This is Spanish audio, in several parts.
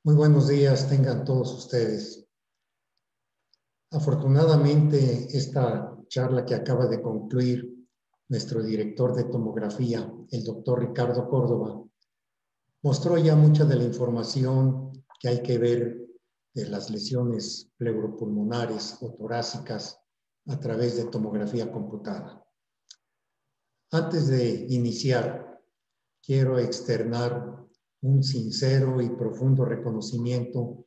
Muy buenos días tengan todos ustedes. Afortunadamente, esta charla que acaba de concluir nuestro director de tomografía, el doctor Ricardo Córdoba, mostró ya mucha de la información que hay que ver de las lesiones pleuropulmonares o torácicas a través de tomografía computada. Antes de iniciar, quiero externar un sincero y profundo reconocimiento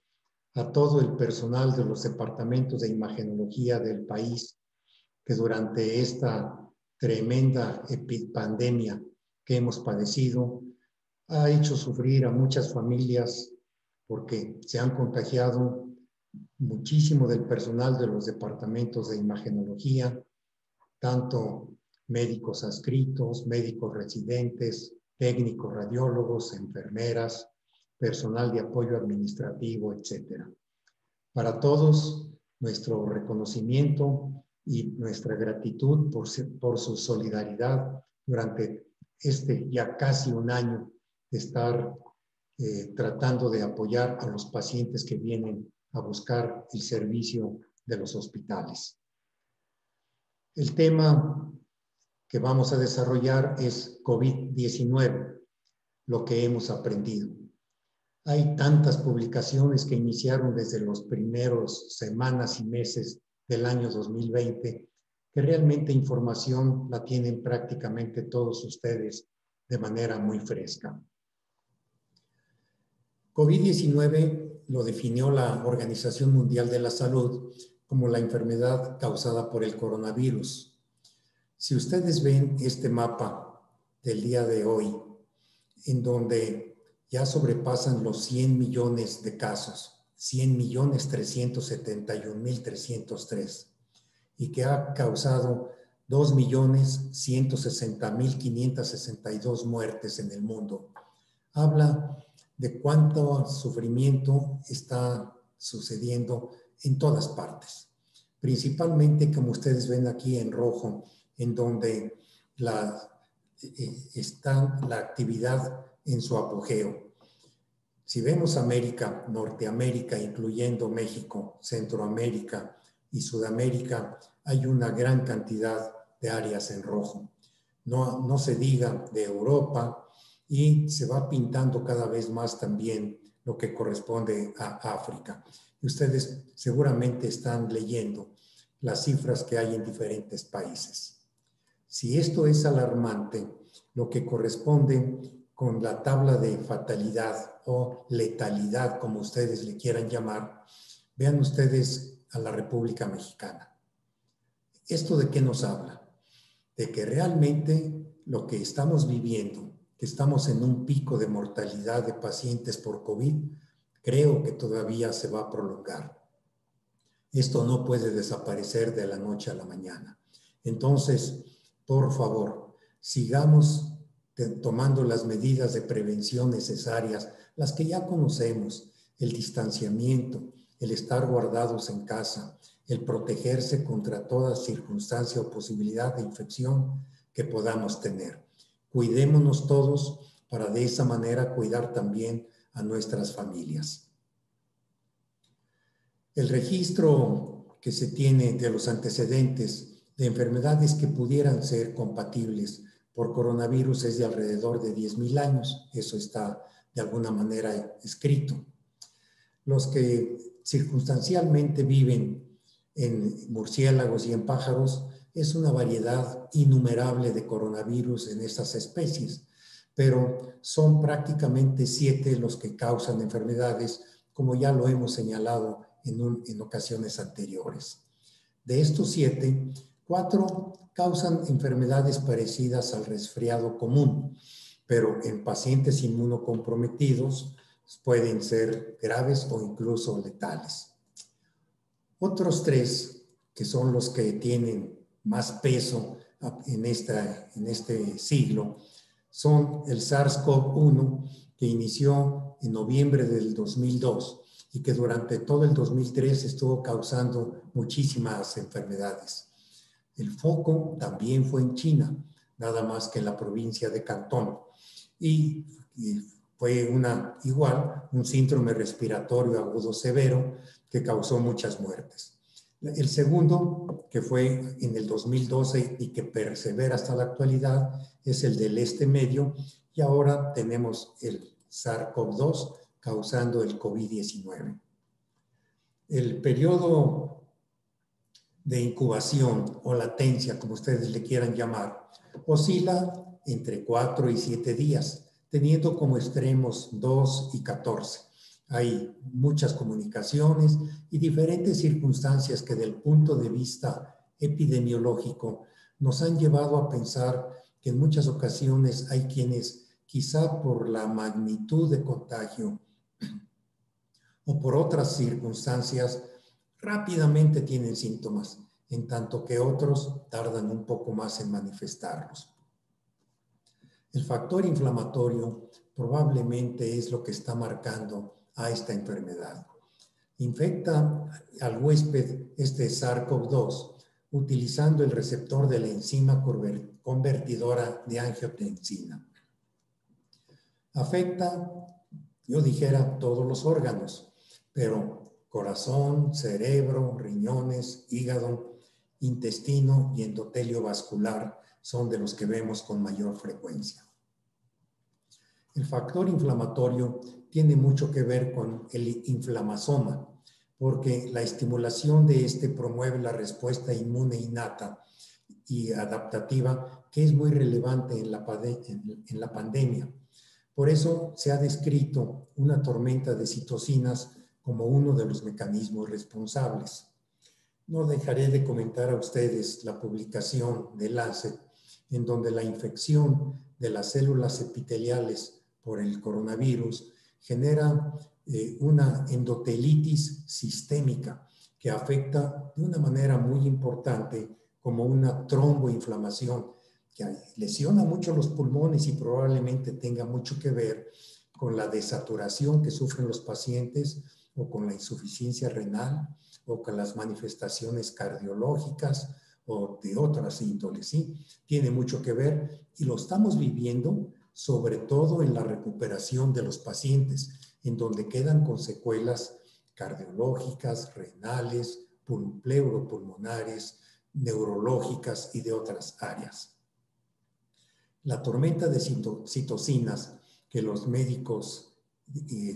a todo el personal de los departamentos de imagenología del país que durante esta tremenda pandemia que hemos padecido ha hecho sufrir a muchas familias porque se han contagiado muchísimo del personal de los departamentos de imagenología, tanto médicos adscritos, médicos residentes, técnicos radiólogos, enfermeras, personal de apoyo administrativo, etcétera. Para todos, nuestro reconocimiento y nuestra gratitud por su solidaridad durante este ya casi un año de estar tratando de apoyar a los pacientes que vienen a buscar el servicio de los hospitales. El tema que vamos a desarrollar es COVID-19, lo que hemos aprendido. Hay tantas publicaciones que iniciaron desde los primeros semanas y meses del año 2020 que realmente información la tienen prácticamente todos ustedes de manera muy fresca. COVID-19 lo definió la Organización Mundial de la Salud como la enfermedad causada por el coronavirus. Si ustedes ven este mapa del día de hoy, en donde ya sobrepasan los 100 millones de casos, 100.371.303, y que ha causado 2.160.562 muertes en el mundo. Habla de cuánto sufrimiento está sucediendo en todas partes. Principalmente, como ustedes ven aquí en rojo, en donde está la actividad en su apogeo. Si vemos América, Norteamérica, incluyendo México, Centroamérica y Sudamérica, hay una gran cantidad de áreas en rojo. No se diga de Europa, y se va pintando cada vez más también lo que corresponde a África. Y ustedes seguramente están leyendo las cifras que hay en diferentes países. Si esto es alarmante, lo que corresponde con la tabla de fatalidad o letalidad, como ustedes le quieran llamar, vean ustedes a la República Mexicana. ¿Esto de qué nos habla? De que realmente lo que estamos viviendo, que estamos en un pico de mortalidad de pacientes por COVID, creo que todavía se va a prolongar. Esto no puede desaparecer de la noche a la mañana. Entonces, por favor, sigamos tomando las medidas de prevención necesarias, las que ya conocemos, el distanciamiento, el estar guardados en casa, el protegerse contra toda circunstancia o posibilidad de infección que podamos tener. Cuidémonos todos para de esa manera cuidar también a nuestras familias. El registro que se tiene de los antecedentes de enfermedades que pudieran ser compatibles por coronavirus es de alrededor de 10,000 años. Eso está de alguna manera escrito. Los que circunstancialmente viven en murciélagos y en pájaros es una variedad innumerable de coronavirus en estas especies, pero son prácticamente 7 los que causan enfermedades, como ya lo hemos señalado en ocasiones anteriores. De estos 7, 4 causan enfermedades parecidas al resfriado común, pero en pacientes inmunocomprometidos pueden ser graves o incluso letales. Otros 3, que son los que tienen más peso en este siglo, son el SARS-CoV-1, que inició en noviembre del 2002 y que durante todo el 2003 estuvo causando muchísimas enfermedades. El foco también fue en China, nada más que en la provincia de Cantón, y fue igual un síndrome respiratorio agudo severo que causó muchas muertes. El segundo, que fue en el 2012 y que persevera hasta la actualidad, es el del este medio, y ahora tenemos el SARS-CoV-2 causando el COVID-19. El periodo de incubación o latencia, como ustedes le quieran llamar, oscila entre 4 y 7 días, teniendo como extremos 2 y 14. Hay muchas comunicaciones y diferentes circunstancias que del punto de vista epidemiológico nos han llevado a pensar que en muchas ocasiones hay quienes, quizá por la magnitud de contagio o por otras circunstancias, rápidamente tienen síntomas, en tanto que otros tardan un poco más en manifestarlos. El factor inflamatorio probablemente es lo que está marcando a esta enfermedad. Infecta al huésped este SARS-CoV-2 utilizando el receptor de la enzima convertidora de angiotensina. Afecta, yo dijera, todos los órganos, pero corazón, cerebro, riñones, hígado, intestino y endotelio vascular son de los que vemos con mayor frecuencia. El factor inflamatorio tiene mucho que ver con el inflamasoma, porque la estimulación de este promueve la respuesta inmune innata y adaptativa, que es muy relevante en la pandemia. Por eso se ha descrito una tormenta de citocinas como uno de los mecanismos responsables. No dejaré de comentar a ustedes la publicación de Lancet, en donde la infección de las células epiteliales por el coronavirus genera una endotelitis sistémica que afecta de una manera muy importante como una tromboinflamación que lesiona mucho los pulmones y probablemente tenga mucho que ver con la desaturación que sufren los pacientes o con la insuficiencia renal o con las manifestaciones cardiológicas o de otras índoles, ¿sí? Tiene mucho que ver y lo estamos viviendo sobre todo en la recuperación de los pacientes, en donde quedan con secuelas cardiológicas, renales, pleuropulmonares, neurológicas y de otras áreas. La tormenta de citocinas que los médicos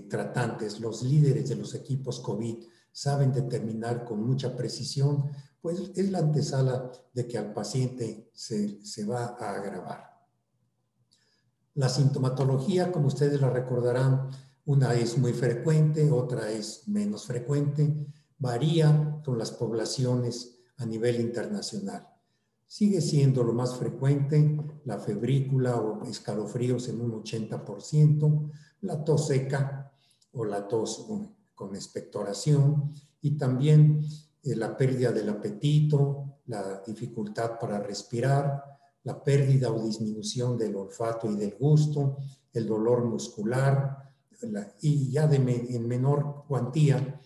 tratantes, los líderes de los equipos COVID, saben determinar con mucha precisión, pues es la antesala de que al paciente se va a agravar. La sintomatología, como ustedes la recordarán, una es muy frecuente, otra es menos frecuente, varía con las poblaciones a nivel internacional. Sigue siendo lo más frecuente la febrícula o escalofríos en un 80%, la tos seca o la tos con expectoración y también la pérdida del apetito, la dificultad para respirar, la pérdida o disminución del olfato y del gusto, el dolor muscular y ya en menor cuantía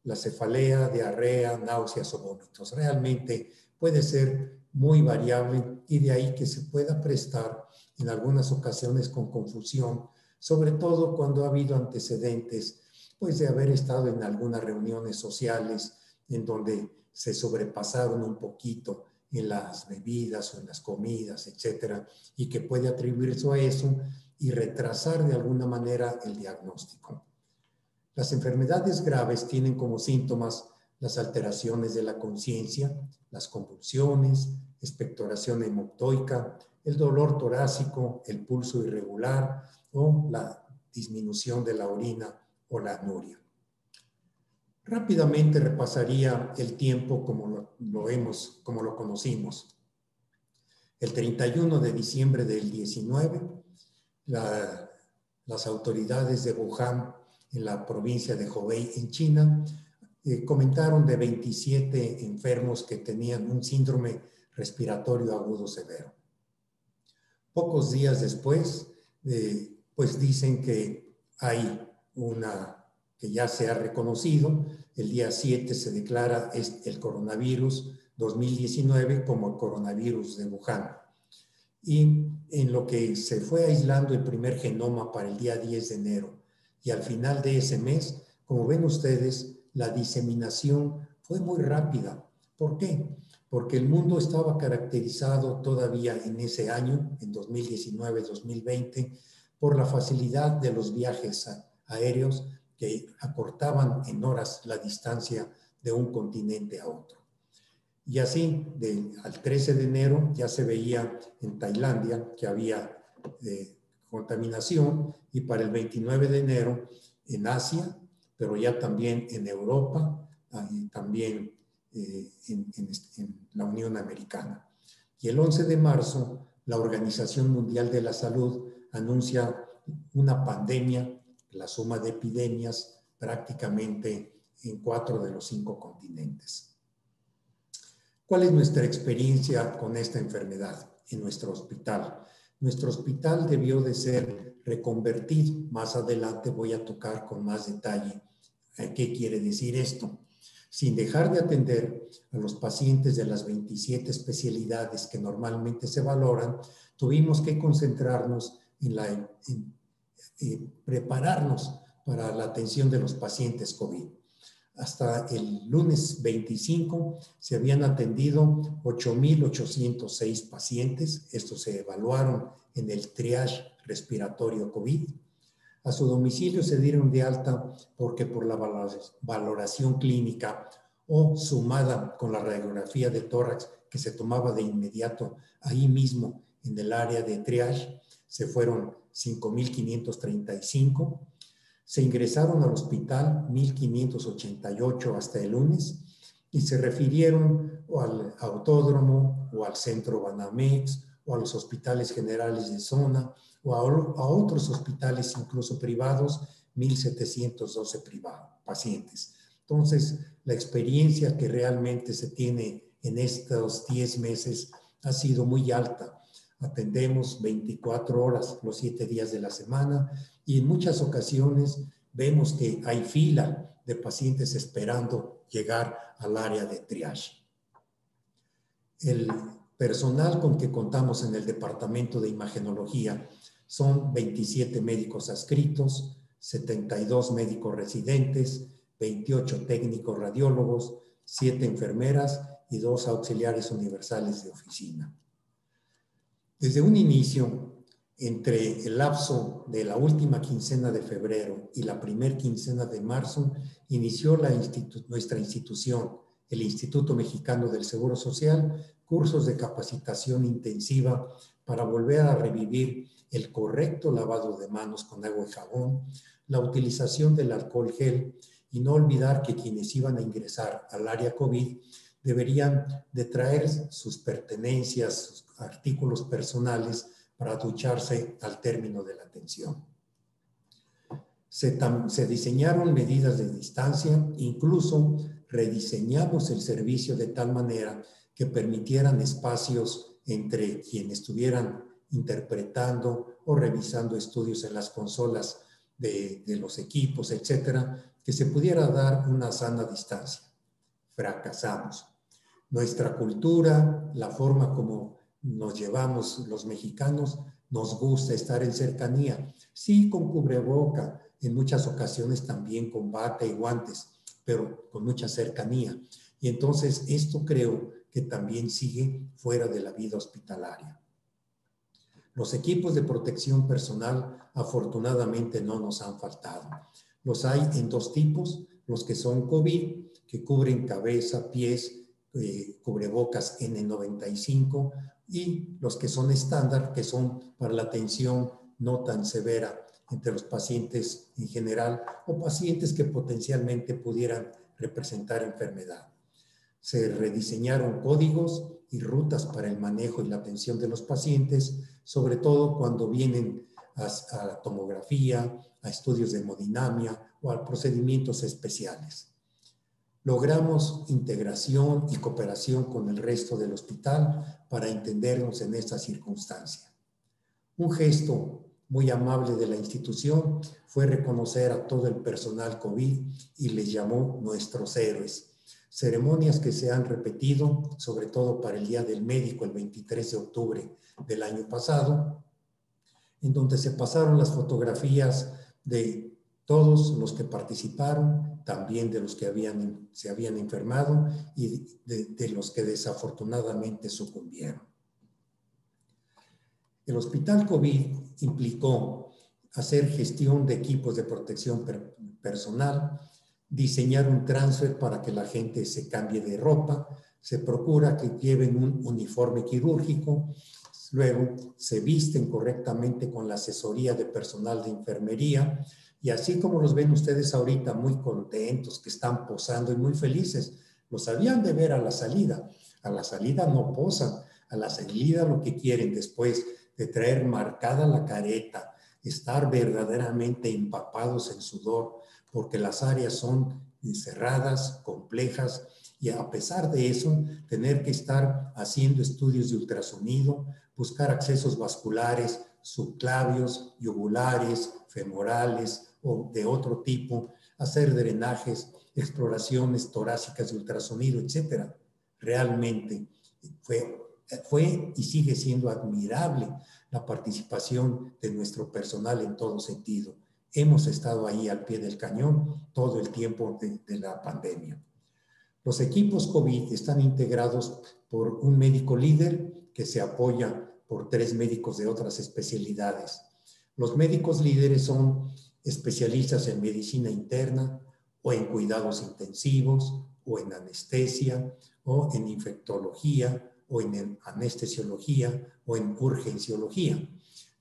la cefalea, diarrea, náuseas o vómitos. Realmente puede ser muy variable y de ahí que se pueda prestar en algunas ocasiones con confusión, sobre todo cuando ha habido antecedentes pues de haber estado en algunas reuniones sociales en donde se sobrepasaron un poquito en las bebidas o en las comidas, etcétera, y que puede atribuirse a eso y retrasar de alguna manera el diagnóstico. Las enfermedades graves tienen como síntomas las alteraciones de la conciencia, las convulsiones, expectoración hemoptoica, el dolor torácico, el pulso irregular o la disminución de la orina o la anuria. Rápidamente repasaría el tiempo como lo conocimos. El 31 de diciembre del 19, las autoridades de Wuhan, en la provincia de Hubei, en China, comentaron de 27 enfermos que tenían un síndrome respiratorio agudo severo. Pocos días después, pues dicen que hay que ya se ha reconocido. El día 7 se declara el coronavirus 2019 como el coronavirus de Wuhan. Y en lo que se fue aislando el primer genoma para el día 10 de enero y al final de ese mes, como ven ustedes, la diseminación fue muy rápida. ¿Por qué? Porque el mundo estaba caracterizado todavía en ese año, en 2019-2020, por la facilidad de los viajes aéreos que acortaban en horas la distancia de un continente a otro. Y así, al 13 de enero ya se veía en Tailandia que había contaminación, y para el 29 de enero en Asia, pero ya también en Europa y también en la Unión Americana. Y el 11 de marzo, la Organización Mundial de la Salud anuncia una pandemia, la suma de epidemias prácticamente en 4 de los 5 continentes. ¿Cuál es nuestra experiencia con esta enfermedad en nuestro hospital? Nuestro hospital debió de ser reconvertido. Más adelante voy a tocar con más detalle qué quiere decir esto. Sin dejar de atender a los pacientes de las 27 especialidades que normalmente se valoran, tuvimos que concentrarnos en prepararnos para la atención de los pacientes COVID. Hasta el lunes 25 se habían atendido 8,806 pacientes. Estos se evaluaron en el triage respiratorio COVID. A su domicilio se dieron de alta porque por la valoración clínica o sumada con la radiografía de tórax que se tomaba de inmediato ahí mismo en el área de triage, se fueron 5,535. Se ingresaron al hospital 1,588 hasta el lunes y se refirieron o al autódromo o al centro Banamex o a los hospitales generales de zona o a otros hospitales incluso privados, 1,712 pacientes. Entonces, la experiencia que realmente se tiene en estos 10 meses ha sido muy alta. Atendemos 24 horas los 7 días de la semana y en muchas ocasiones vemos que hay fila de pacientes esperando llegar al área de triage. El personal con que contamos en el departamento de imagenología son 27 médicos adscritos, 72 médicos residentes, 28 técnicos radiólogos, 7 enfermeras y 2 auxiliares universales de oficina. Desde un inicio, entre el lapso de la última quincena de febrero y la primera quincena de marzo, inició nuestra institución, el Instituto Mexicano del Seguro Social, cursos de capacitación intensiva para volver a revivir el correcto lavado de manos con agua y jabón, la utilización del alcohol gel y no olvidar que quienes iban a ingresar al área COVID deberían de traer sus pertenencias, sus artículos personales para ducharse al término de la atención. Se diseñaron medidas de distancia, incluso rediseñamos el servicio de tal manera que permitieran espacios entre quienes estuvieran interpretando o revisando estudios en las consolas de los equipos, etcétera, que se pudiera dar una sana distancia. Fracasamos. Nuestra cultura, la forma como nos llevamos los mexicanos, nos gusta estar en cercanía. Sí, con cubreboca, en muchas ocasiones también con bata y guantes, pero con mucha cercanía. Y entonces esto creo que también sigue fuera de la vida hospitalaria. Los equipos de protección personal afortunadamente no nos han faltado. Los hay en 2 tipos, los que son COVID, que cubren cabeza, pies, cubrebocas N95, y los que son estándar, que son para la atención no tan severa entre los pacientes en general o pacientes que potencialmente pudieran representar enfermedad. Se rediseñaron códigos y rutas para el manejo y la atención de los pacientes, sobre todo cuando vienen a la tomografía, a estudios de hemodinamia o a procedimientos especiales. Logramos integración y cooperación con el resto del hospital para entendernos en esta circunstancia. Un gesto muy amable de la institución fue reconocer a todo el personal COVID y les llamó nuestros héroes. Ceremonias que se han repetido, sobre todo para el Día del Médico, el 23 de octubre del año pasado, en donde se pasaron las fotografías de todos los que participaron, también de los que se habían enfermado y de los que desafortunadamente sucumbieron. El hospital COVID implicó hacer gestión de equipos de protección personal, diseñar un transfer para que la gente se cambie de ropa, se procura que lleven un uniforme quirúrgico, luego se visten correctamente con la asesoría de personal de enfermería, y así como los ven ustedes ahorita muy contentos, que están posando y muy felices, los habían de ver a la salida. A la salida no posan, a la salida lo que quieren después de traer marcada la careta, estar verdaderamente empapados en sudor, porque las áreas son cerradas, complejas, y a pesar de eso, tener que estar haciendo estudios de ultrasonido, buscar accesos vasculares, subclavios, yugulares, femorales o de otro tipo, hacer drenajes, exploraciones torácicas de ultrasonido, etc. Realmente fue y sigue siendo admirable la participación de nuestro personal en todo sentido. Hemos estado ahí al pie del cañón todo el tiempo de la pandemia. Los equipos COVID están integrados por un médico líder que se apoya por 3 médicos de otras especialidades. Los médicos líderes son especialistas en medicina interna o en cuidados intensivos o en anestesia o en infectología o en anestesiología o en urgenciología.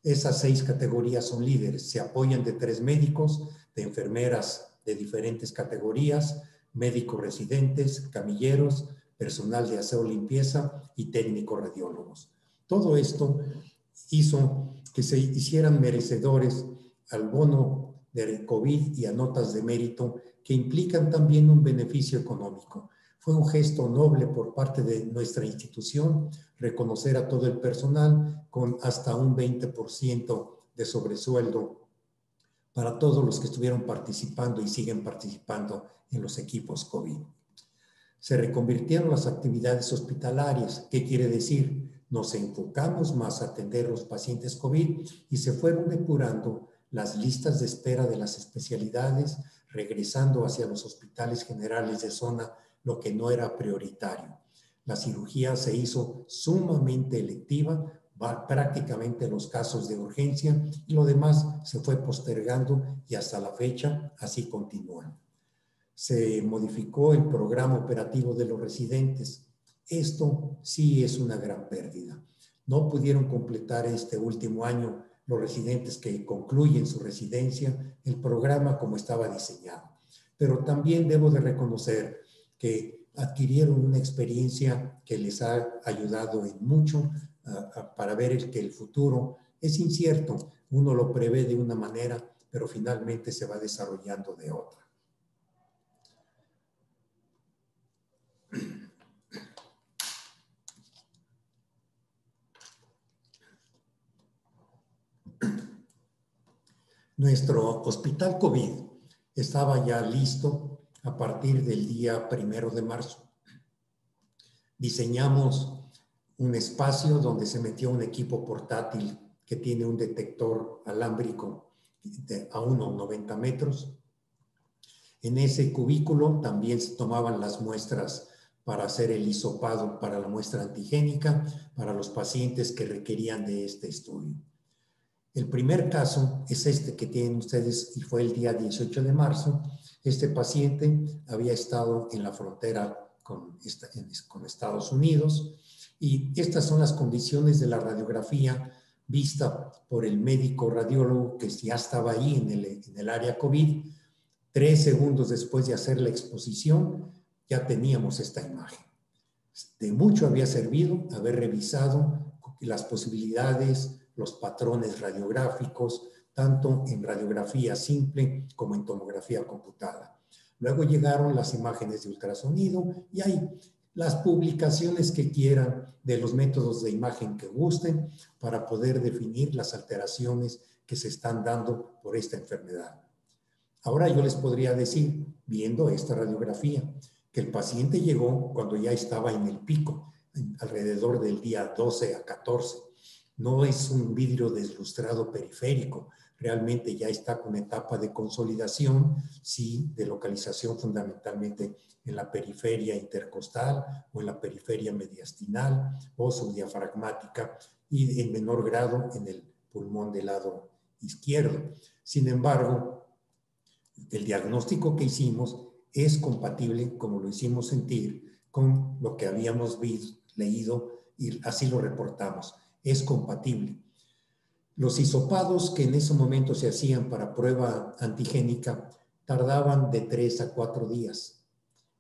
Esas 6 categorías son líderes. Se apoyan de 3 médicos, de enfermeras de diferentes categorías, médicos residentes, camilleros, personal de aseo, limpieza y técnicos radiólogos. Todo esto hizo que se hicieran merecedores al bono de COVID y a notas de mérito que implican también un beneficio económico. Fue un gesto noble por parte de nuestra institución reconocer a todo el personal con hasta un 20% de sobresueldo para todos los que estuvieron participando y siguen participando en los equipos COVID. Se reconvirtieron las actividades hospitalarias. ¿Qué quiere decir? Nos enfocamos más a atender los pacientes COVID y se fueron depurando las listas de espera de las especialidades, regresando hacia los hospitales generales de zona lo que no era prioritario. La cirugía se hizo sumamente electiva, prácticamente los casos de urgencia, y lo demás se fue postergando y hasta la fecha así continúan. Se modificó el programa operativo de los residentes. Esto sí es una gran pérdida. No pudieron completar este último año los residentes que concluyen su residencia el programa como estaba diseñado. Pero también debo de reconocer que adquirieron una experiencia que les ha ayudado en mucho para ver que el futuro es incierto. Uno lo prevé de una manera, pero finalmente se va desarrollando de otra. Nuestro hospital COVID estaba ya listo a partir del día 1 de marzo. Diseñamos un espacio donde se metió un equipo portátil que tiene un detector alámbrico a 1,90 metros. En ese cubículo también se tomaban las muestras para hacer el hisopado para la muestra antigénica para los pacientes que requerían de este estudio. El primer caso es este que tienen ustedes y fue el día 18 de marzo. Este paciente había estado en la frontera con Estados Unidos y estas son las condiciones de la radiografía vista por el médico radiólogo que ya estaba ahí en el área COVID. 3 segundos después de hacer la exposición ya teníamos esta imagen. De mucho había servido haber revisado las posibilidades, los patrones radiográficos, tanto en radiografía simple como en tomografía computada. Luego llegaron las imágenes de ultrasonido y hay las publicaciones que quieran de los métodos de imagen que gusten para poder definir las alteraciones que se están dando por esta enfermedad. Ahora yo les podría decir, viendo esta radiografía, que el paciente llegó cuando ya estaba en el pico, alrededor del día 12 a 14. No es un vidrio deslustrado periférico, realmente ya está con etapa de consolidación, sí, de localización fundamentalmente en la periferia intercostal o en la periferia mediastinal o subdiafragmática y en menor grado en el pulmón del lado izquierdo. Sin embargo, el diagnóstico que hicimos es compatible, como lo hicimos sentir, con lo que habíamos leído y así lo reportamos. Es compatible. Los hisopados que en ese momento se hacían para prueba antigénica tardaban de 3 a 4 días.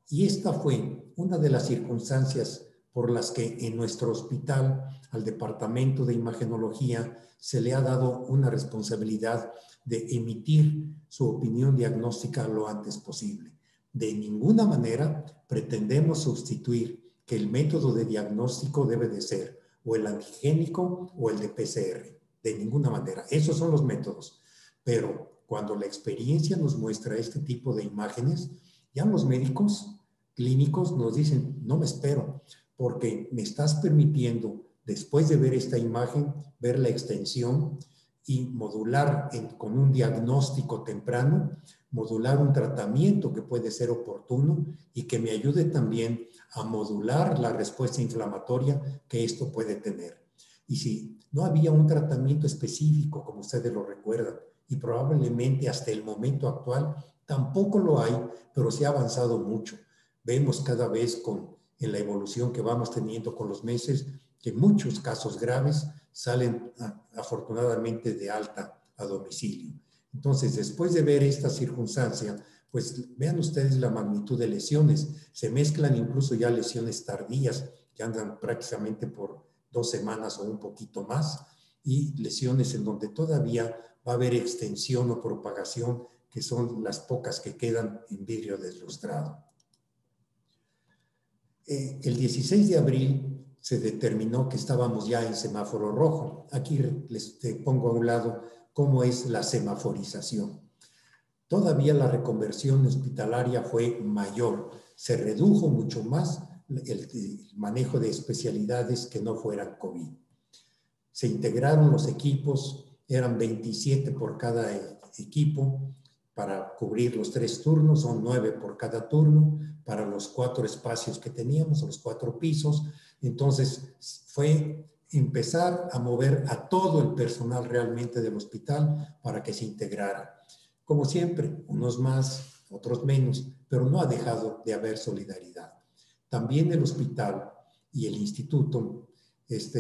Y esta fue una de las circunstancias por las que en nuestro hospital, al Departamento de Imagenología, se le ha dado una responsabilidad de emitir su opinión diagnóstica lo antes posible. De ninguna manera pretendemos sustituir que el método de diagnóstico debe de ser o el antigénico o el de PCR. De ninguna manera. Esos son los métodos. Pero cuando la experiencia nos muestra este tipo de imágenes, ya los médicos clínicos nos dicen, no me espero, porque me estás permitiendo, después de ver esta imagen, ver la extensión y modular con un diagnóstico temprano, modular un tratamiento que puede ser oportuno y que me ayude también a modular la respuesta inflamatoria que esto puede tener. Y si no había un tratamiento específico, como ustedes lo recuerdan, y probablemente hasta el momento actual tampoco lo hay, pero se ha avanzado mucho. Vemos cada vez en la evolución que vamos teniendo con los meses que muchos casos graves salen afortunadamente de alta a domicilio. Entonces, después de ver esta circunstancia, pues vean ustedes la magnitud de lesiones. Se mezclan incluso ya lesiones tardías que andan prácticamente por 2 semanas o un poquito más, y lesiones en donde todavía va a haber extensión o propagación, que son las pocas que quedan en vidrio deslustrado. El 16 de abril se determinó que estábamos ya en semáforo rojo. Aquí les pongo a un lado cómo es la semaforización. Todavía la reconversión hospitalaria fue mayor, se redujo mucho más el manejo de especialidades que no fueran COVID. Se integraron los equipos, eran 27 por cada equipo para cubrir los 3 turnos, son 9 por cada turno, para los 4 espacios que teníamos, los 4 pisos. Entonces fue empezar a mover a todo el personal realmente del hospital para que se integrara. Como siempre, unos más, otros menos, pero no ha dejado de haber solidaridad. También el hospital y el instituto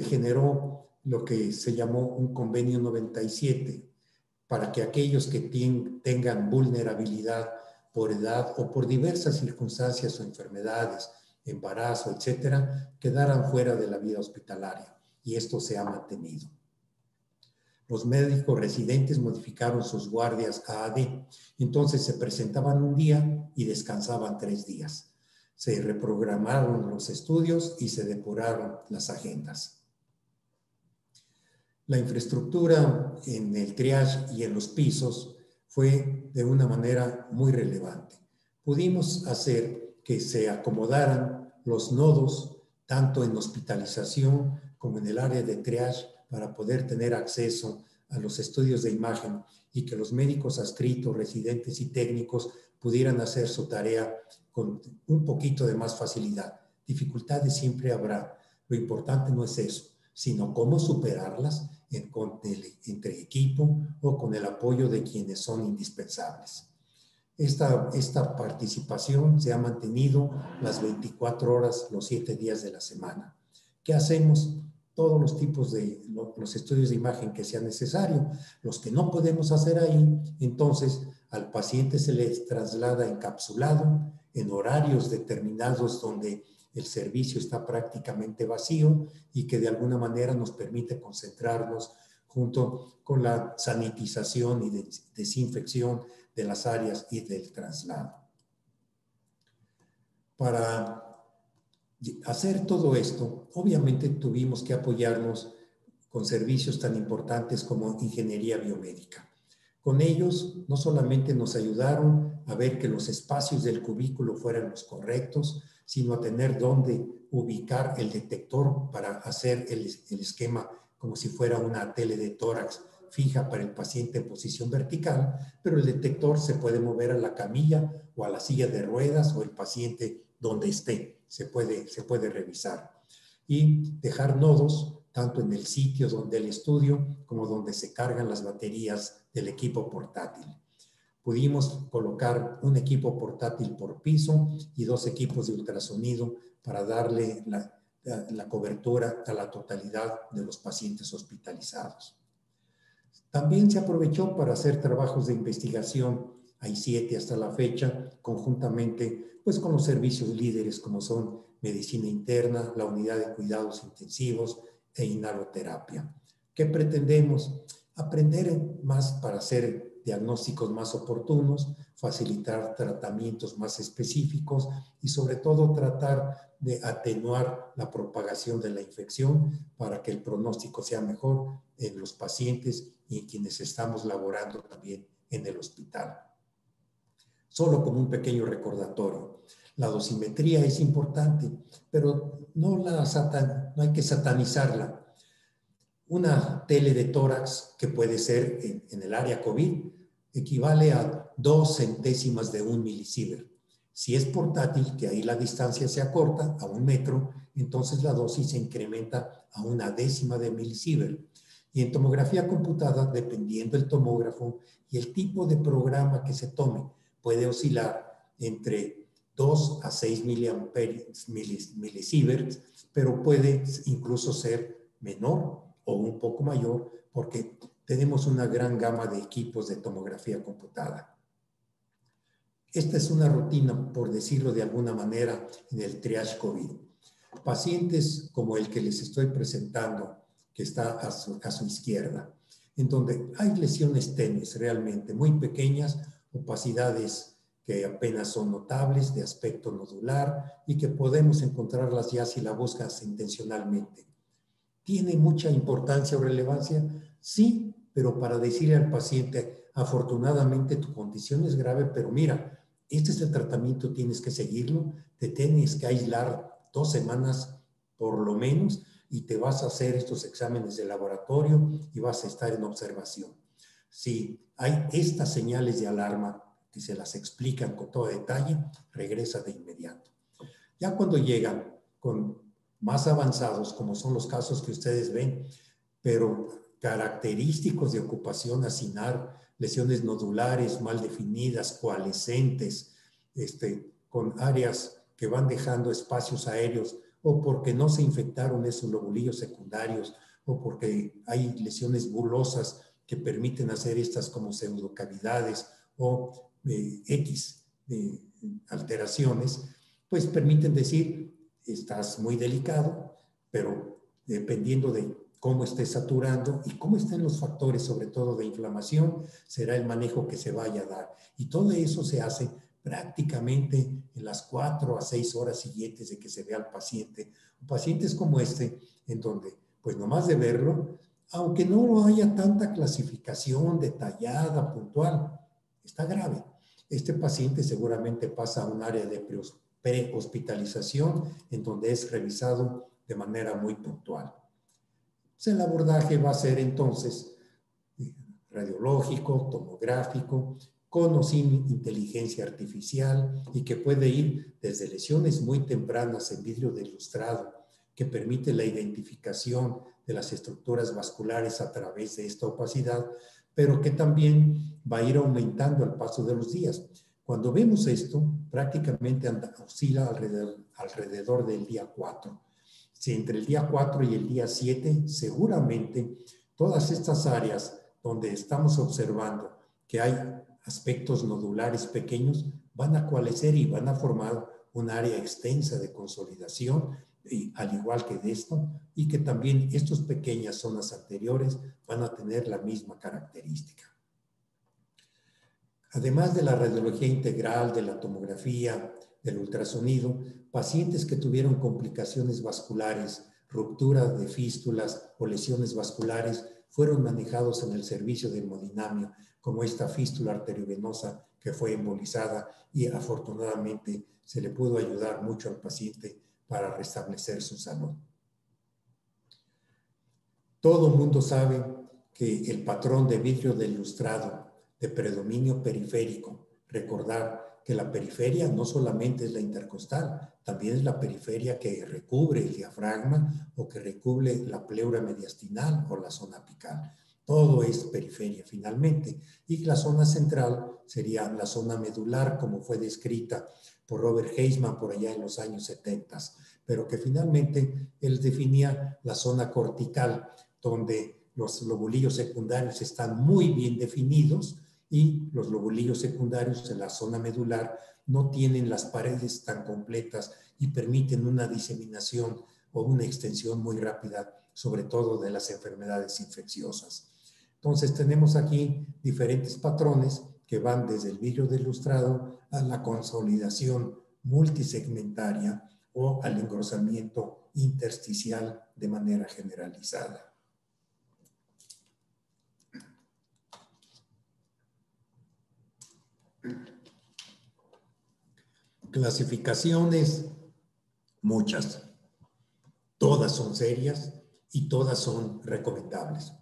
generó lo que se llamó un convenio 97 para que aquellos que tengan vulnerabilidad por edad o por diversas circunstancias o enfermedades, embarazo, etcétera, quedaran fuera de la vida hospitalaria, y esto se ha mantenido. Los médicos residentes modificaron sus guardias a AD, entonces se presentaban un día y descansaban 3 días. Se reprogramaron los estudios y se depuraron las agendas. La infraestructura en el triage y en los pisos fue de una manera muy relevante. Pudimos hacer que se acomodaran los nodos tanto en hospitalización como en el área de triage para poder tener acceso a los estudios de imagen y que los médicos adscritos, residentes y técnicos pudieran hacer su tarea con un poquito de más facilidad. Dificultades siempre habrá. Lo importante no es eso, sino cómo superarlas entre equipo o con el apoyo de quienes son indispensables. Esta participación se ha mantenido las 24 horas, los 7 días de la semana. ¿Qué hacemos? Todos los tipos de los estudios de imagen que sea necesario. Los que no podemos hacer ahí, entonces al paciente se le traslada encapsulado en horarios determinados donde el servicio está prácticamente vacío y que de alguna manera nos permite concentrarnos junto con la sanitización y desinfección de las áreas y del traslado. Para hacer todo esto, obviamente tuvimos que apoyarnos con servicios tan importantes como ingeniería biomédica. Con ellos no solamente nos ayudaron a ver que los espacios del cubículo fueran los correctos, sino a tener dónde ubicar el detector para hacer el esquema como si fuera una tele de tórax fija para el paciente en posición vertical, pero el detector se puede mover a la camilla o a la silla de ruedas o el paciente donde esté, se puede revisar. Y dejar nodos tanto en el sitio donde el estudio como donde se cargan las baterías del equipo portátil. Pudimos colocar un equipo portátil por piso y 2 equipos de ultrasonido para darle la cobertura a la totalidad de los pacientes hospitalizados. También se aprovechó para hacer trabajos de investigación, hay 7 hasta la fecha, conjuntamente pues, con los servicios líderes como son medicina interna, la unidad de cuidados intensivos e inhaloterapia. ¿Qué pretendemos? Aprender más para hacer diagnósticos más oportunos, facilitar tratamientos más específicos y sobre todo tratar de atenuar la propagación de la infección para que el pronóstico sea mejor en los pacientes y en quienes estamos laborando también en el hospital. Solo como un pequeño recordatorio, la dosimetría es importante, pero no hay que satanizarla. Una tele de tórax que puede ser en el área COVID equivale a 2 centésimas de un milisievert. Si es portátil, que ahí la distancia se acorta a 1 metro, entonces la dosis se incrementa a 1/10 de milisievert. Y en tomografía computada, dependiendo del tomógrafo y el tipo de programa que se tome, puede oscilar entre 2 a 6 milisieverts, pero puede incluso ser menor o un poco mayor porque tenemos una gran gama de equipos de tomografía computada. Esta es una rutina, por decirlo de alguna manera, en el triage COVID. Pacientes como el que les estoy presentando, que está a su izquierda, en donde hay lesiones tenues realmente muy pequeñas, opacidades que apenas son notables, de aspecto nodular y que podemos encontrarlas ya si la buscas intencionalmente. ¿Tiene mucha importancia o relevancia? Sí, pero para decirle al paciente, afortunadamente tu condición es grave, pero mira, este es el tratamiento, tienes que seguirlo, te tienes que aislar 2 semanas por lo menos y te vas a hacer estos exámenes de laboratorio y vas a estar en observación. Si hay estas señales de alarma que se las explican con todo detalle, regresa de inmediato. Ya cuando llegan con más avanzados, como son los casos que ustedes ven, pero característicos de ocupación acinar, lesiones nodulares mal definidas, coalescentes, con áreas que van dejando espacios aéreos, o porque no se infectaron esos lobulillos secundarios, o porque hay lesiones bulosas que permiten hacer estas como pseudocavidades o alteraciones, pues permiten decir, estás muy delicado, pero dependiendo de cómo esté saturando y cómo estén los factores, sobre todo de inflamación, será el manejo que se vaya a dar. Y todo eso se hace prácticamente en las 4 a 6 horas siguientes de que se vea al paciente. Pacientes como este, en donde, pues nomás de verlo, aunque no haya tanta clasificación detallada, puntual, está grave. Este paciente seguramente pasa a un área de prehospitalización en donde es revisado de manera muy puntual. El abordaje va a ser entonces radiológico, tomográfico, con o sin inteligencia artificial y que puede ir desde lesiones muy tempranas en vidrio de ilustrado, que permite la identificación de las estructuras vasculares a través de esta opacidad, pero que también va a ir aumentando al paso de los días. Cuando vemos esto, prácticamente oscila alrededor del día 4. Si entre el día 4 y el día 7, seguramente todas estas áreas donde estamos observando que hay aspectos nodulares pequeños van a coalescer y van a formar un área extensa de consolidación, al igual que de esto, y que también estas pequeñas zonas anteriores van a tener la misma característica. Además de la radiología integral, de la tomografía, del ultrasonido, pacientes que tuvieron complicaciones vasculares, ruptura de fístulas o lesiones vasculares fueron manejados en el servicio de hemodinamia como esta fístula arteriovenosa que fue embolizada y afortunadamente se le pudo ayudar mucho al paciente para restablecer su salud. Todo el mundo sabe que el patrón de vidrio del lustrado de predominio periférico, recordar que la periferia no solamente es la intercostal, también es la periferia que recubre el diafragma o que recubre la pleura mediastinal o la zona apical. Todo es periferia finalmente. Y la zona central sería la zona medular, como fue descrita por Robert Heisman por allá en los años 70, pero que finalmente él definía la zona cortical, donde los lobulillos secundarios están muy bien definidos y los lobulillos secundarios en la zona medular no tienen las paredes tan completas y permiten una diseminación o una extensión muy rápida, sobre todo de las enfermedades infecciosas. Entonces tenemos aquí diferentes patrones que van desde el vidrio del lustrado a la consolidación multisegmentaria o al engrosamiento intersticial de manera generalizada. Clasificaciones, muchas. Todas son serias y todas son recomendables.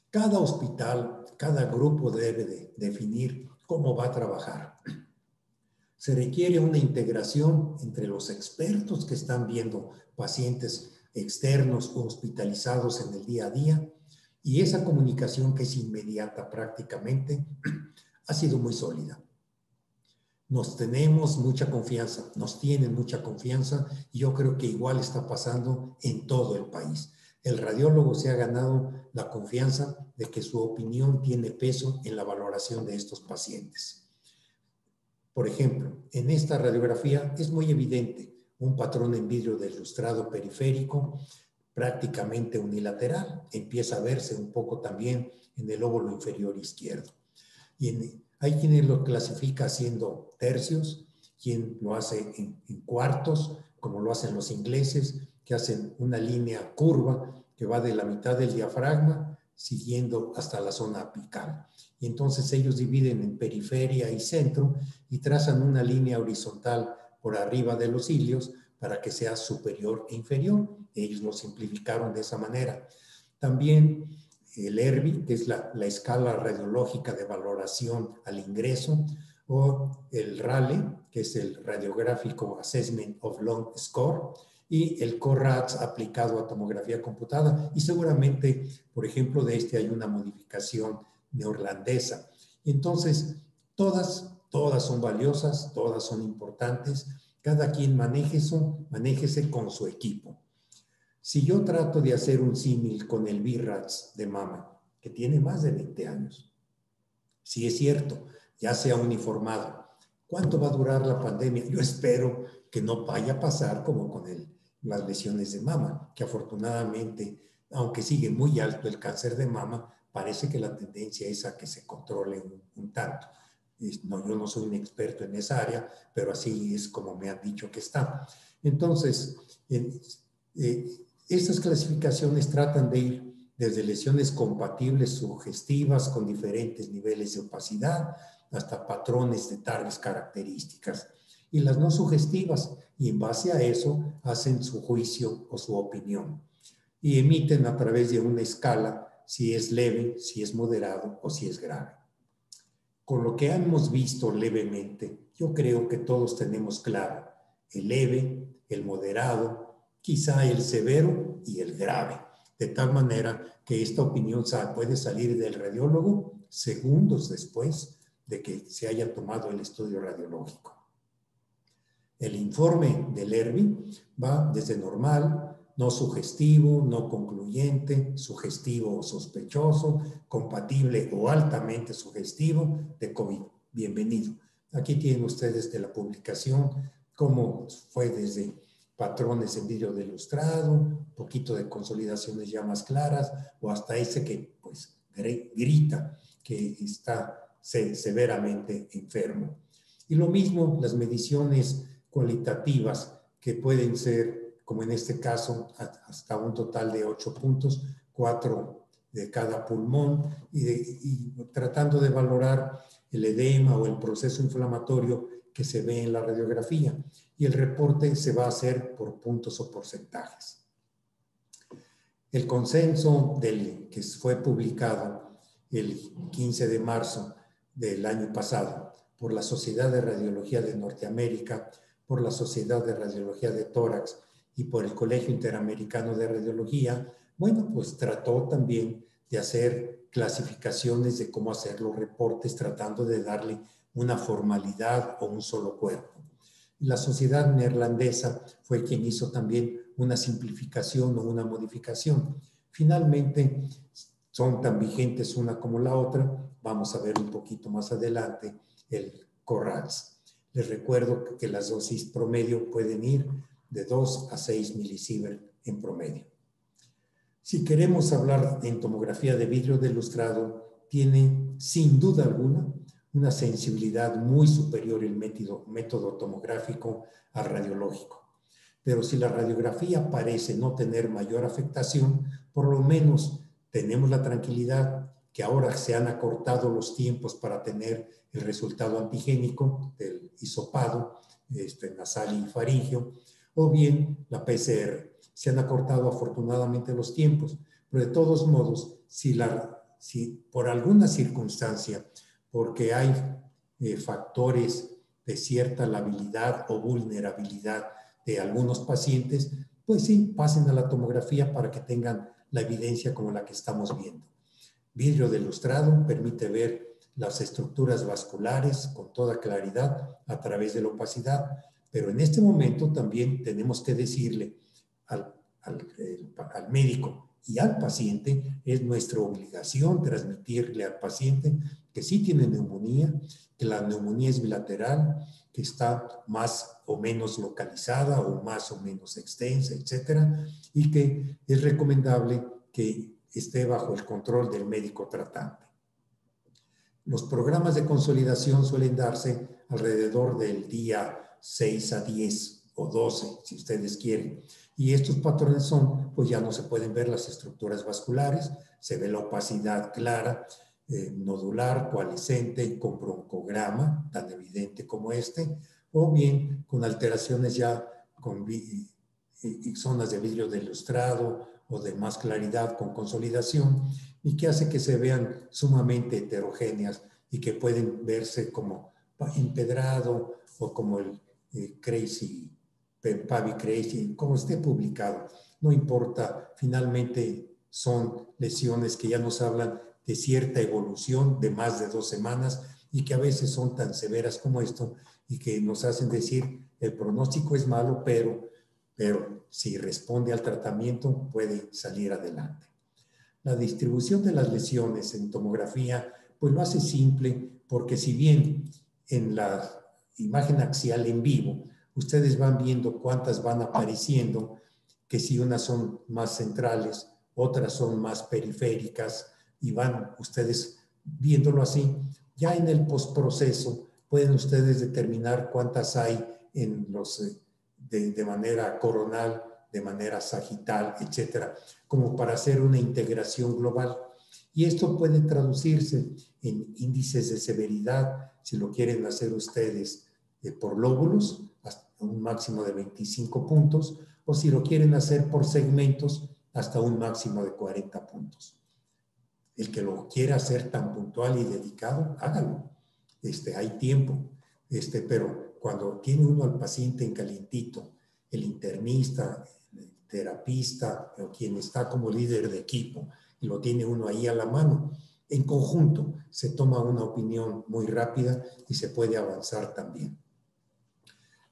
Cada hospital, cada grupo debe de definir cómo va a trabajar. Se requiere una integración entre los expertos que están viendo pacientes externos o hospitalizados en el día a día y esa comunicación que es inmediata prácticamente ha sido muy sólida. Nos tenemos mucha confianza, nos tienen mucha confianza y yo creo que igual está pasando en todo el país. El radiólogo se ha ganado la confianza de que su opinión tiene peso en la valoración de estos pacientes. Por ejemplo, en esta radiografía es muy evidente un patrón en vidrio del lustrado periférico prácticamente unilateral. Empieza a verse un poco también en el lóbulo inferior izquierdo. Hay quienes lo clasifica haciendo tercios, quien lo hace en cuartos, como lo hacen los ingleses, que hacen una línea curva que va de la mitad del diafragma siguiendo hasta la zona apical. Y entonces ellos dividen en periferia y centro y trazan una línea horizontal por arriba de los cilios para que sea superior e inferior. Ellos lo simplificaron de esa manera. También el ERVI, que es la escala radiológica de valoración al ingreso, o el RALE, que es el Radiographic Assessment of Lung Score, y el CORADS aplicado a tomografía computada. Y seguramente, por ejemplo, de este hay una modificación neerlandesa. Entonces, todas son valiosas, todas son importantes. Cada quien manéjese con su equipo. Si yo trato de hacer un símil con el VIRADS de mama, que tiene más de 20 años, si es cierto, ya se ha uniformado, ¿cuánto va a durar la pandemia? Yo espero que no vaya a pasar como con las lesiones de mama, que afortunadamente, aunque sigue muy alto el cáncer de mama, parece que la tendencia es a que se controle un tanto. No, yo no soy un experto en esa área, pero así es como me han dicho que está. Entonces, estas clasificaciones tratan de ir desde lesiones compatibles sugestivas con diferentes niveles de opacidad hasta patrones de tales características. Y las no sugestivas, y en base a eso hacen su juicio o su opinión. Y emiten a través de una escala si es leve, si es moderado o si es grave. Con lo que hemos visto levemente, yo creo que todos tenemos claro el leve, el moderado, quizá el severo y el grave, de tal manera que esta opinión puede salir del radiólogo segundos después de que se haya tomado el estudio radiológico. El informe del ERVI va desde normal, no sugestivo, no concluyente, sugestivo o sospechoso, compatible o altamente sugestivo de COVID. Bienvenido. Aquí tienen ustedes de la publicación cómo fue desde patrones en vidrio de lustrado, un poquito de consolidaciones ya más claras, o hasta ese que pues grita que está severamente enfermo. Y lo mismo las mediciones cualitativas que pueden ser, como en este caso, hasta un total de 8 puntos, 4 de cada pulmón y tratando de valorar el edema o el proceso inflamatorio que se ve en la radiografía. Y el reporte se va a hacer por puntos o porcentajes. El consenso que fue publicado el 15 de marzo del año pasado por la Sociedad de Radiología de Norteamérica, por la Sociedad de Radiología de Tórax y por el Colegio Interamericano de Radiología, bueno, pues trató también de hacer clasificaciones de cómo hacer los reportes, tratando de darle una formalidad o un solo cuerpo. La sociedad neerlandesa fue quien hizo también una simplificación o una modificación. Finalmente, son tan vigentes una como la otra. Vamos a ver un poquito más adelante el CORALS. Les recuerdo que las dosis promedio pueden ir de 2 a 6 milisievert en promedio. Si queremos hablar en tomografía de vidrio de lustrado, tiene sin duda alguna una sensibilidad muy superior el método tomográfico al radiológico. Pero si la radiografía parece no tener mayor afectación, por lo menos tenemos la tranquilidad que ahora se han acortado los tiempos para tener el resultado antigénico del hisopado nasal y faríngeo, o bien la PCR. Se han acortado afortunadamente los tiempos, pero de todos modos, si por alguna circunstancia, porque hay factores de cierta labilidad o vulnerabilidad de algunos pacientes, pues sí, pasen a la tomografía para que tengan la evidencia como la que estamos viendo. Vidrio de lustrado permite ver las estructuras vasculares con toda claridad a través de la opacidad, pero en este momento también tenemos que decirle al médico y al paciente, es nuestra obligación transmitirle al paciente que sí tiene neumonía, que la neumonía es bilateral, que está más o menos localizada o más o menos extensa, etcétera, y que es recomendable que esté bajo el control del médico tratante. Los programas de consolidación suelen darse alrededor del día 6 a 10 o 12, si ustedes quieren. Y estos patrones son, pues ya no se pueden ver las estructuras vasculares, se ve la opacidad clara, nodular, coalescente, con broncograma, tan evidente como este, o bien con alteraciones ya con zonas de vidrio de lustrado o de más claridad con consolidación, y que hace que se vean sumamente heterogéneas y que pueden verse como empedrado o como el Pavi Crazy, como esté publicado. No importa, finalmente son lesiones que ya nos hablan de cierta evolución de más de 2 semanas y que a veces son tan severas como esto y que nos hacen decir el pronóstico es malo, pero si responde al tratamiento puede salir adelante. La distribución de las lesiones en tomografía pues lo hace simple, porque si bien en la imagen axial en vivo ustedes van viendo cuántas van apareciendo, que si unas son más centrales, otras son más periféricas, y van ustedes viéndolo así, ya en el postproceso pueden ustedes determinar cuántas hay en los de manera coronal, de manera sagital, etcétera, como para hacer una integración global. Y esto puede traducirse en índices de severidad, si lo quieren hacer ustedes por lóbulos, hasta un máximo de 25 puntos, o si lo quieren hacer por segmentos, hasta un máximo de 40 puntos. El que lo quiera hacer tan puntual y dedicado, hágalo. Hay tiempo, pero cuando tiene uno al paciente en calientito, el internista, el terapista, o quien está como líder de equipo, y lo tiene uno ahí a la mano, en conjunto se toma una opinión muy rápida y se puede avanzar también.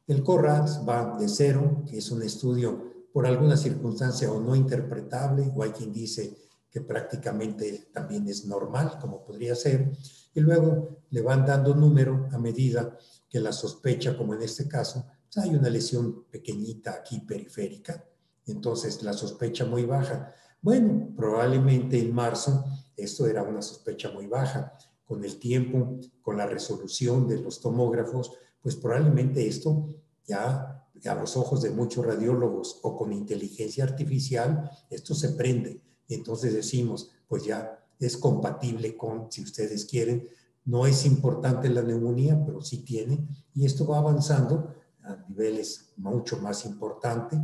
El CORALS va de 0, que es un estudio por alguna circunstancia o no interpretable, o hay quien dice que prácticamente también es normal, como podría ser, y luego le van dando número a medida que la sospecha, como en este caso, pues hay una lesión pequeñita aquí periférica, entonces la sospecha muy baja. Bueno, probablemente en marzo esto era una sospecha muy baja. Con el tiempo, con la resolución de los tomógrafos, pues probablemente esto ya a los ojos de muchos radiólogos o con inteligencia artificial, esto se prende. Y entonces decimos, pues ya es compatible con, si ustedes quieren, no es importante la neumonía, pero sí tiene, y esto va avanzando a niveles mucho más importantes.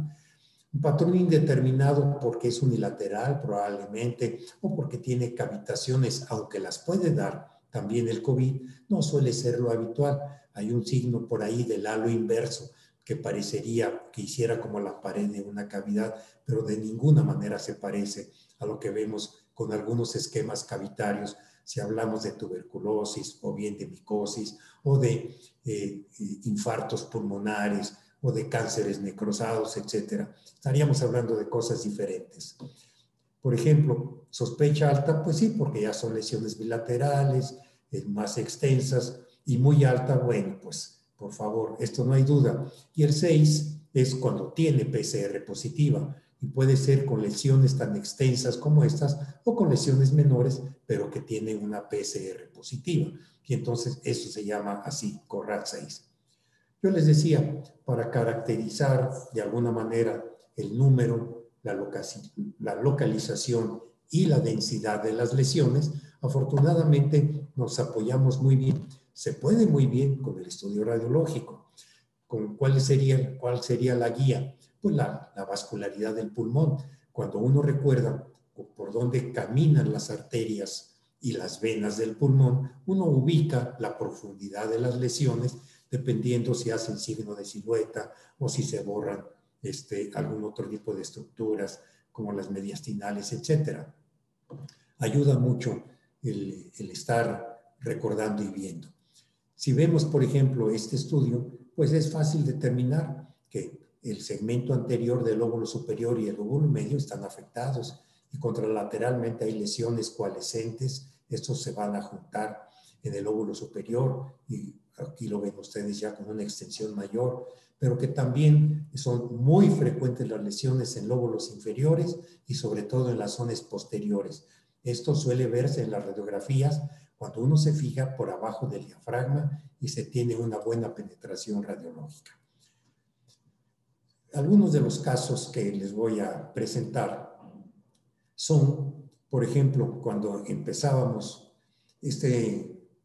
Un patrón indeterminado porque es unilateral probablemente o porque tiene cavitaciones, aunque las puede dar también el COVID, no suele ser lo habitual. Hay un signo por ahí del halo inverso que parecería que hiciera como la pared de una cavidad, pero de ninguna manera se parece a lo que vemos con algunos esquemas cavitarios, si hablamos de tuberculosis o bien de micosis o de infartos pulmonares o de cánceres necrosados, etcétera. Estaríamos hablando de cosas diferentes. Por ejemplo, sospecha alta, pues sí, porque ya son lesiones bilaterales, más extensas, y muy alta, bueno, pues por favor, esto no hay duda. Y el 6 es cuando tiene PCR positiva, y puede ser con lesiones tan extensas como estas, o con lesiones menores, pero que tienen una PCR positiva. Y entonces eso se llama así, CORRAT 6. Yo les decía, para caracterizar de alguna manera el número, la localización y la densidad de las lesiones, afortunadamente nos apoyamos muy bien. Se puede muy bien con el estudio radiológico. ¿Cuál sería la guía? Pues la vascularidad del pulmón. Cuando uno recuerda por dónde caminan las arterias y las venas del pulmón, uno ubica la profundidad de las lesiones dependiendo si hacen signo de silueta o si se borran algún otro tipo de estructuras como las mediastinales, etc. Ayuda mucho el estar recordando y viendo. Si vemos, por ejemplo, este estudio, pues es fácil determinar que el segmento anterior del lóbulo superior y el lóbulo medio están afectados y contralateralmente hay lesiones coalescentes. Estos se van a juntar en el lóbulo superior y aquí lo ven ustedes ya con una extensión mayor, pero que también son muy frecuentes las lesiones en lóbulos inferiores y sobre todo en las zonas posteriores. Esto suele verse en las radiografías cuando uno se fija por abajo del diafragma y se tiene una buena penetración radiológica. Algunos de los casos que les voy a presentar son, por ejemplo, cuando empezábamos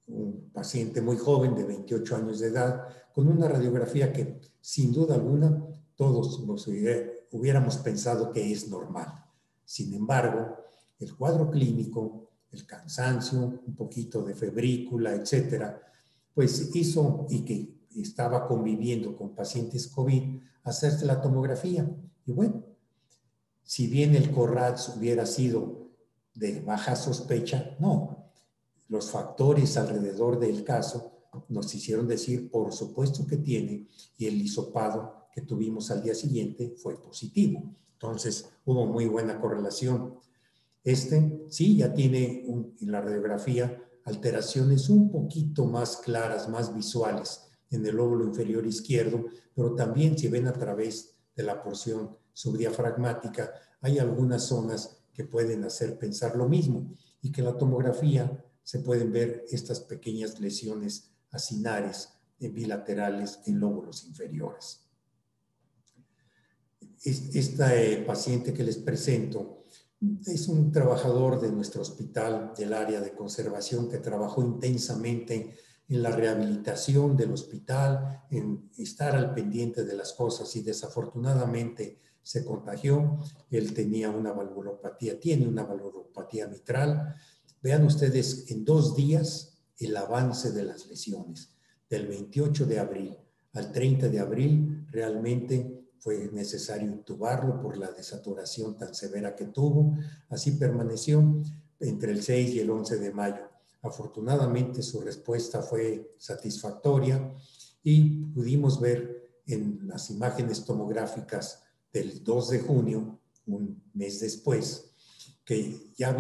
un paciente muy joven de 28 años de edad, con una radiografía que sin duda alguna todos nos hubiéramos pensado que es normal. Sin embargo, el cuadro clínico, el cansancio, un poquito de febrícula, etcétera, pues hizo y que estaba conviviendo con pacientes COVID, hacerse la tomografía. Y bueno, si bien el CORRAT hubiera sido de baja sospecha, no. Los factores alrededor del caso nos hicieron decir, por supuesto que tiene, y el hisopado que tuvimos al día siguiente fue positivo. Entonces, hubo muy buena correlación. Sí, ya tiene en la radiografía alteraciones un poquito más claras, más visuales en el lóbulo inferior izquierdo, pero también si ven a través de la porción subdiafragmática, hay algunas zonas que pueden hacer pensar lo mismo y que en la tomografía se pueden ver estas pequeñas lesiones acinares bilaterales en lóbulos inferiores. Esta paciente que les presento es un trabajador de nuestro hospital del área de conservación que trabajó intensamente en la rehabilitación del hospital, en estar al pendiente de las cosas y desafortunadamente se contagió. Él tenía una valvulopatía, tiene una valvulopatía mitral. Vean ustedes en 2 días el avance de las lesiones. Del 28 de abril al 30 de abril realmente fue necesario intubarlo por la desaturación tan severa que tuvo. Así permaneció entre el 6 y el 11 de mayo. Afortunadamente su respuesta fue satisfactoria y pudimos ver en las imágenes tomográficas del 2 de junio, un mes después, que ya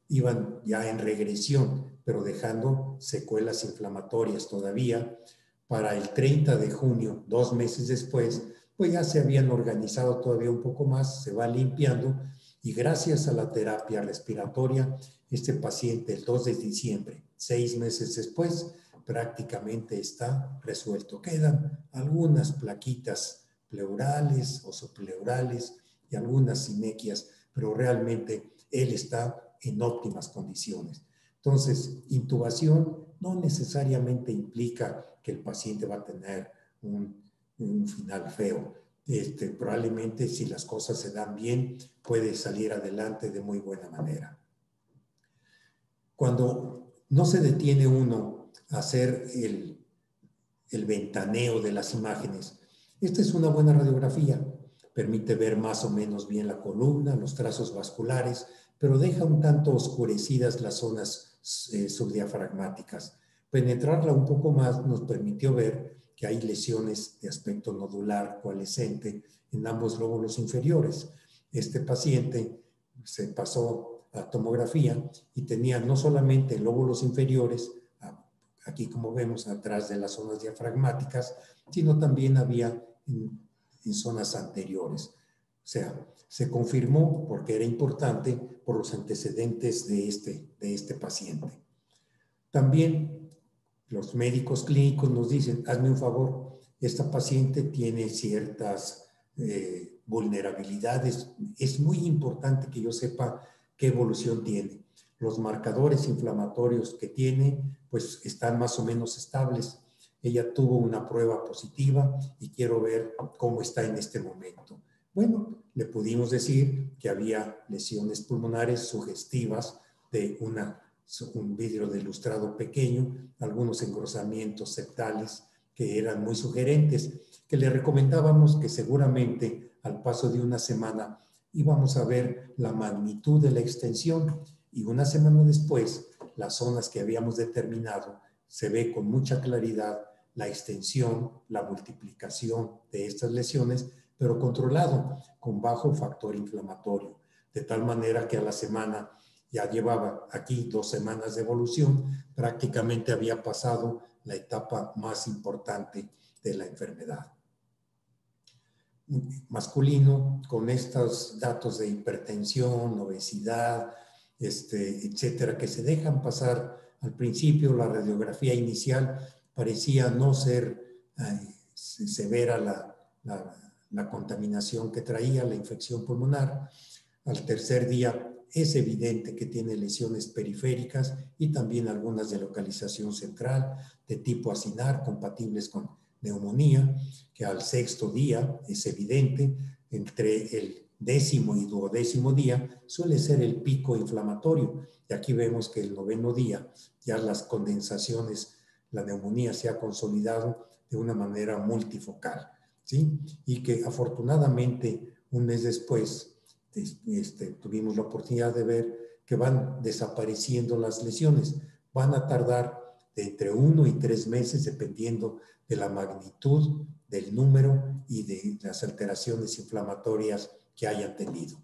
iban ya en regresión, pero dejando secuelas inflamatorias todavía. Para el 30 de junio, 2 meses después, pues ya se habían organizado todavía un poco más, se va limpiando y gracias a la terapia respiratoria, este paciente el 2 de diciembre, 6 meses después, prácticamente está resuelto. Quedan algunas plaquitas pleurales o subpleurales y algunas sinequias, pero realmente él está en óptimas condiciones. Entonces, intubación no necesariamente implica que el paciente va a tener un final feo. Probablemente si las cosas se dan bien, puede salir adelante de muy buena manera. Cuando no se detiene uno a hacer el ventaneo de las imágenes, esta es una buena radiografía. Permite ver más o menos bien la columna, los trazos vasculares, pero deja un tanto oscurecidas las zonas subdiafragmáticas. Penetrarla un poco más nos permitió ver que hay lesiones de aspecto nodular coalescente en ambos lóbulos inferiores. Este paciente se pasó a tomografía y tenía no solamente lóbulos inferiores, aquí como vemos atrás de las zonas diafragmáticas, sino también había en zonas anteriores. O sea, se confirmó, porque era importante, por los antecedentes de este paciente. También los médicos clínicos nos dicen, hazme un favor, esta paciente tiene ciertas vulnerabilidades. Es muy importante que yo sepa qué evolución tiene. Los marcadores inflamatorios que tiene, pues están más o menos estables. Ella tuvo una prueba positiva y quiero ver cómo está en este momento. Bueno, le pudimos decir que había lesiones pulmonares sugestivas de un vidrio de lustrado pequeño, algunos engrosamientos septales que eran muy sugerentes, que le recomendábamos que seguramente al paso de una semana íbamos a ver la magnitud de la extensión y una semana después, las zonas que habíamos determinado, se ve con mucha claridad la extensión, la multiplicación de estas lesiones, pero controlado, con bajo factor inflamatorio, de tal manera que a la semana ya llevaba aquí 2 semanas de evolución, prácticamente había pasado la etapa más importante de la enfermedad. Masculino, con estos datos de hipertensión, obesidad, etcétera, que se dejan pasar al principio, la radiografía inicial parecía no ser severa la contaminación que traía, la infección pulmonar. Al tercer día es evidente que tiene lesiones periféricas y también algunas de localización central de tipo acinar compatibles con neumonía, que al 6º día es evidente. Entre el 10º y 12º día suele ser el pico inflamatorio y aquí vemos que el 9º día ya las condensaciones, la neumonía se ha consolidado de una manera multifocal, ¿sí? Y que afortunadamente un mes después tuvimos la oportunidad de ver que van desapareciendo las lesiones. Van a tardar de entre 1 y 3 meses dependiendo de la magnitud, del número y de las alteraciones inflamatorias que hayan tenido.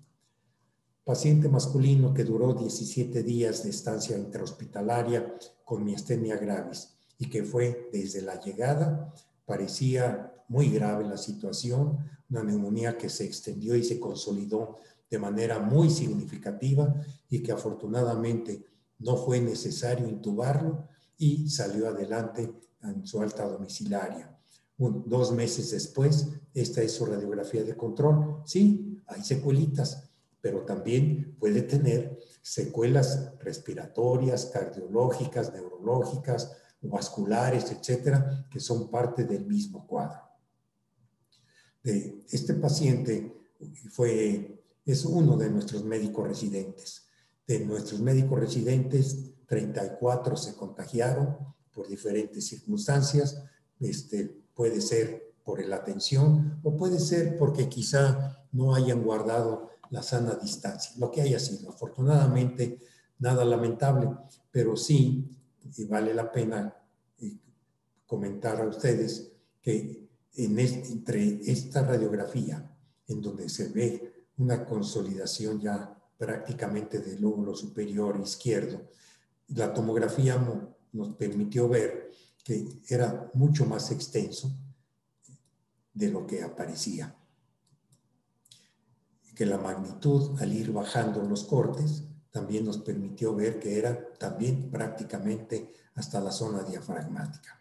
Paciente masculino que duró 17 días de estancia intrahospitalaria con miastenia gravis y que fue desde la llegada, parecía muy grave la situación, una neumonía que se extendió y se consolidó de manera muy significativa y que afortunadamente no fue necesario intubarlo y salió adelante en su alta domiciliaria. 2 meses después, esta es su radiografía de control. Sí, hay secuelitas, pero también puede tener secuelas respiratorias, cardiológicas, neurológicas, vasculares, etcétera, que son parte del mismo cuadro. Este paciente es uno de nuestros médicos residentes. De nuestros médicos residentes, 34 se contagiaron por diferentes circunstancias. Puede ser por la atención o puede ser porque quizá no hayan guardado la sana distancia, lo que haya sido. Afortunadamente, nada lamentable, pero sí, y vale la pena comentar a ustedes que entre esta radiografía, en donde se ve una consolidación ya prácticamente del lóbulo superior izquierdo, la tomografía nos permitió ver que era mucho más extenso de lo que aparecía. Que la magnitud, al ir bajando los cortes, también nos permitió ver que era también prácticamente hasta la zona diafragmática.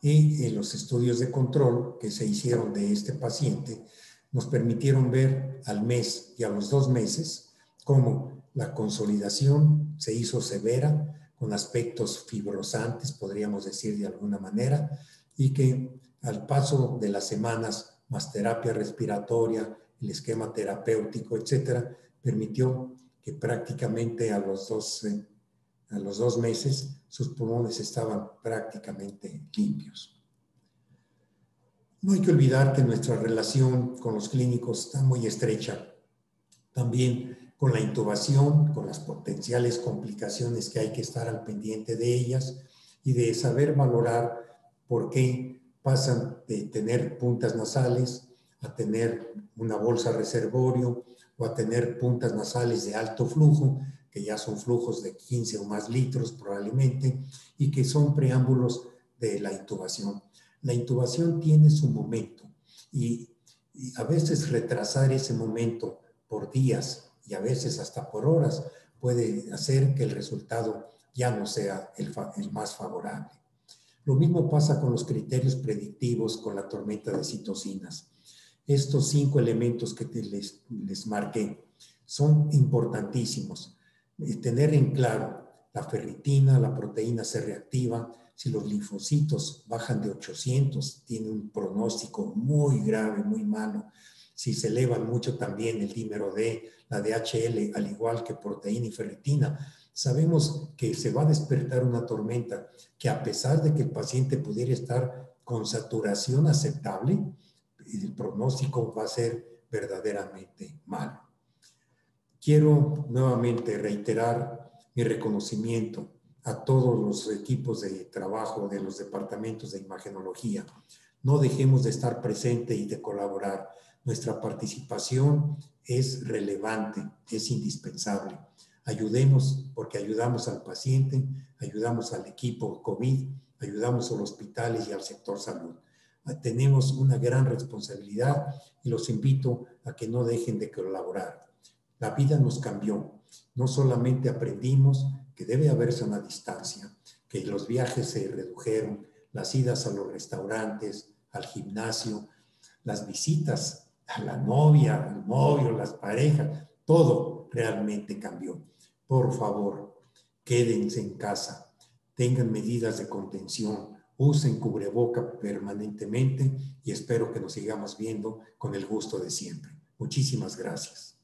Y en los estudios de control que se hicieron de este paciente, nos permitieron ver al mes y a los 2 meses cómo la consolidación se hizo severa, con aspectos fibrosantes, podríamos decir de alguna manera, y que al paso de las semanas, más terapia respiratoria, el esquema terapéutico, etcétera, permitió que prácticamente a los 2 meses sus pulmones estaban prácticamente limpios. No hay que olvidar que nuestra relación con los clínicos está muy estrecha. También con la intubación, con las potenciales complicaciones que hay que estar al pendiente de ellas y de saber valorar por qué pasan de tener puntas nasales a tener una bolsa reservorio o a tener puntas nasales de alto flujo, que ya son flujos de 15 o más litros probablemente, y que son preámbulos de la intubación. La intubación tiene su momento y a veces retrasar ese momento por días y a veces hasta por horas puede hacer que el resultado ya no sea el más favorable. Lo mismo pasa con los criterios predictivos con la tormenta de citocinas. Estos 5 elementos que les marqué son importantísimos. Tener en claro la ferritina, la proteína C reactiva. Si los linfocitos bajan de 800, tiene un pronóstico muy grave, muy malo. Si se elevan mucho también el dímero D, la DHL, al igual que proteína y ferritina, sabemos que se va a despertar una tormenta que, a pesar de que el paciente pudiera estar con saturación aceptable, el pronóstico va a ser verdaderamente malo. Quiero nuevamente reiterar mi reconocimiento a todos los equipos de trabajo de los departamentos de imagenología. No dejemos de estar presente y de colaborar. Nuestra participación es relevante, es indispensable. Ayudemos porque ayudamos al paciente, ayudamos al equipo COVID, ayudamos a los hospitales y al sector salud. Tenemos una gran responsabilidad y los invito a que no dejen de colaborar. La vida nos cambió. No solamente aprendimos que debe haberse una distancia, que los viajes se redujeron, las idas a los restaurantes, al gimnasio, las visitas a la novia, al novio, las parejas, todo realmente cambió. Por favor, quédense en casa, tengan medidas de contención, usen cubreboca permanentemente y espero que nos sigamos viendo con el gusto de siempre. Muchísimas gracias.